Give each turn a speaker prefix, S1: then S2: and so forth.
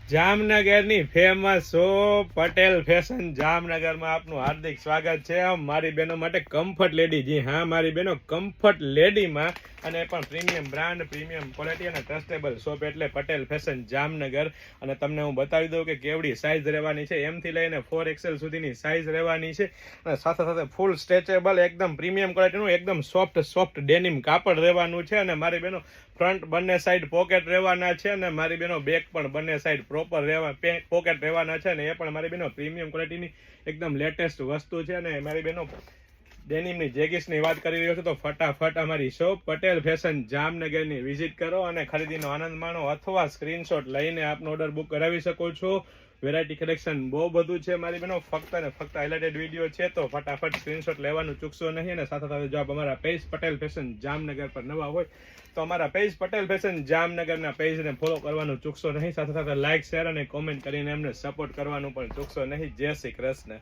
S1: જામનગરની famous shop Patel fashion જામનગરમાં આપનું હાર્દિક સ્વાગત છે. મારી બહેનો માટે કમ્ફર્ટ લેડી, જી હા મારી બહેનો કમ્ફર્ટ લેડીમાં, અને એ પણ પ્રીમિયમ બ્રાન્ડ, પ્રીમિયમ ક્વોલિટી અને ટ્રસ્ટેબલ શોપ એટલે પટેલ ફેશન જામનગર. અને તમને હું બતાવી દઉં કે કેવડી સાઇઝ રહેવાની છે. એમથી લઈને 4XL સુધીની સાઇઝ રહેવાની છે. અને સાથે સાથે ફૂલ સ્ટ્રેચેબલ, એકદમ પ્રીમિયમ ક્વોલિટીનું, એકદમ સોફ્ટ ડેનિમ કાપડ રહેવાનું છે. અને મારી બહેનો ફ્રન્ટ બંને સાઈડ પોકેટ રહેવાના છે, અને મારી બહેનો બેક પણ બંને સાઈડ પ્રોપર પોકેટ રહેવાના છે. અને એ પણ મારી બહેનો પ્રીમિયમ ક્વોલિટીની એકદમ લેટેસ્ટ વસ્તુ છે. અને મારી બહેનો ડેનિમની જેગીસની વાત કરી રહ્યો છું તો ફટાફટ અમારી શોપ પટેલ ફેશન જામનગરની વિઝિટ કરો અને ખરીદીનો આનંદ માણો, અથવા સ્ક્રીનશોટ લઈને આપનો ઓર્ડર બુક કરાવી શકો છો. વેરાયટી કલેક્શન બહુ બધું છે મારી બહેનો, ફક્ત અને ફક્ત હાઇલાઇટેડ વિડીયો છે, તો ફટાફટ સ્ક્રીનશોટ લેવાનું ચૂકશો નહીં. અને સાથે સાથે જો આપ અમારા પેજ પટેલ ફેશન જામનગર પર નવા હોય તો અમારા પેજ પટેલ ફેશન જામનગરના પેજને ફોલો કરવાનું ચૂકશો નહીં. સાથે સાથે લાઇક, શેર અને કોમેન્ટ કરીને એમને સપોર્ટ કરવાનું પણ ચૂકશો નહીં. જય શ્રી કૃષ્ણ.